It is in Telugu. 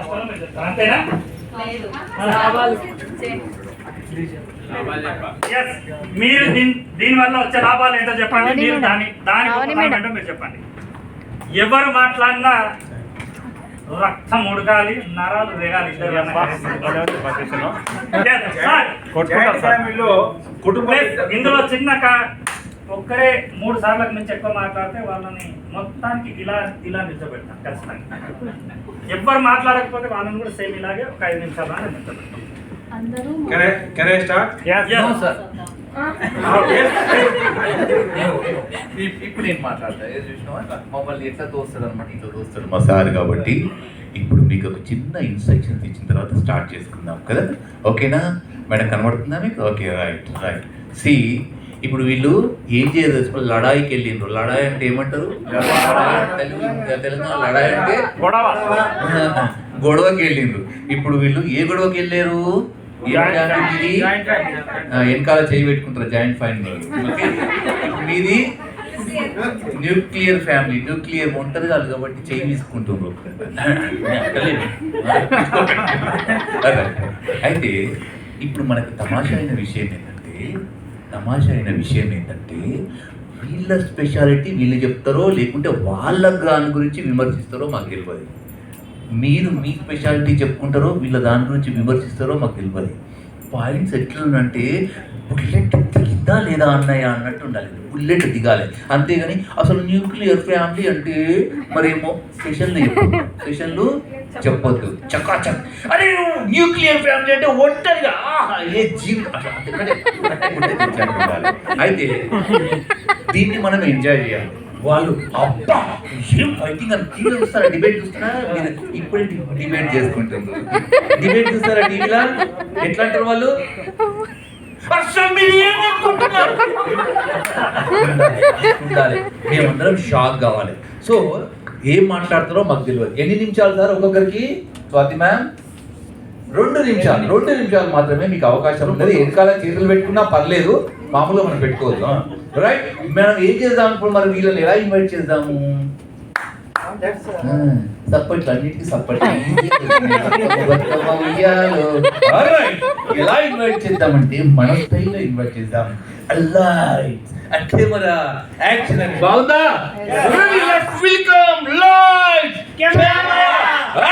నష్టాలు మీరు చెప్తారు అంతేనా? మీరు దీని వల్ల వచ్చే లాభాలు ఏంటో చెప్పండి. మీరు దాని మీరు చెప్పండి. ఎవరు మాట్లాడినా రక్తం ఉడకాలి, నరాలు వేగాలి. ఇందులో చిన్న ఒక్కరే 3 సార్లకు మించి ఎక్కువ మాట్లాడితే వాళ్ళని మొత్తానికి ఇలా నిల్చోబెడతాం ఖచ్చితంగా. ఎవ్వరు మాట్లాడకపోతే వాళ్ళని కూడా సేమ్ ఇలాగే ఒక 5 నిమిషాలు నిల్చోబెడతాం. ఇప్పుడు నేను మాట్లాడతా. మమ్మల్ని ఎట్లా దోస్తాడు అనమాట, ఇట్లా దోస్తాడు మా సార్. కాబట్టి ఇప్పుడు మీకు ఒక చిన్న ఇన్స్ట్రక్షన్స్ ఇచ్చిన తర్వాత స్టార్ట్ చేసుకుందాం కదా. ఓకేనా మేడం? కనబడుతుందా మీకు? Okay, right. సి, ఇప్పుడు వీళ్ళు ఏం చేయదు, లడాయికి వెళ్ళిండ్రు. లడాయి అంటే ఏమంటారు? తెలంగాణ లడాయి అంటే గొడవకి వెళ్ళిండ్రు. ఇప్పుడు వీళ్ళు ఏ గొడవకి వెళ్ళారు? వెనకాల చేయి పెట్టుకుంటారు, జాయింట్ ఫ్యామిలీ. ఇది న్యూక్లియర్ ఫ్యామిలీ. న్యూక్లియర్ ఒంటరి కాదు కాబట్టి చేయి తీసుకుంటున్నారు. అయితే ఇప్పుడు మనకు తమాషా అయిన విషయం ఏంటంటే వీళ్ళ స్పెషాలిటీ వీళ్ళు చెప్తారో లేకుంటే వాళ్ళ దాని గురించి విమర్శిస్తారో మాకు తెలియదు. మీరు మీ స్పెషాలిటీ చెప్పుకుంటారో వీళ్ళ దాని గురించి విమర్శిస్తారో మాకు తెలియదు. పాయింట్స్ ఎట్లుందంటే బుల్లెట్ దిగిందా లేదా అన్నయ్య అన్నట్టు ఉండాలి. బుల్లెట్ దిగాలి, అంతేగాని అసలు న్యూక్లియర్ ఫ్యామిలీ అంటే మరేమో స్పెషన్లు చెప్పొద్దు. చకాచక్ అరే న్యూక్లియర్ ఫ్యామిలీ అంటే ఒంటరిగా ఏ జీవి అయితే దీన్ని మనం ఎంజాయ్ చేయాలి. వాళ్ళు అబ్బా ఏం ఫైటింగ్ అని టీవీలో చూస్తారా? డిబేట్ చూస్తారా? మీరు ఇప్పుడే డిబేట్ చేసుకుంటారు. డిబేట్ చూస్తారా టీవీలో? ఎట్లా అంటారు వాళ్ళు? మేమందరం షాక్ కావాలి. సో ఏం మాట్లాడతారో మాకు తెలియదు. ఎన్ని నిమిషాలు సార్ ఒక్కొక్కరికి? స్వాతి మ్యామ్ 2 నిమిషాలు. 2 నిమిషాలు మాత్రమే మీకు అవకాశం ఉంటుంది. ఎన్నికాల చేతులు పెట్టుకున్నా పర్లేదు, మామూలుగా మనం పెట్టుకోవద్దు. రైట్, మనం ఏం చేద్దాం ఇప్పుడు? మనం వీళ్ళని ఎలా ఇన్వైట్ చేద్దాము? సప్పట్లు, అన్నిటికీ సప్పట్లు. ఎలా ఇన్వైట్ చేద్దామంటే మన స్టైల్లో ఇన్వైట్ చేద్దాం. కెమెరా యాక్షన్ అని బాగుందా? Welcome light camera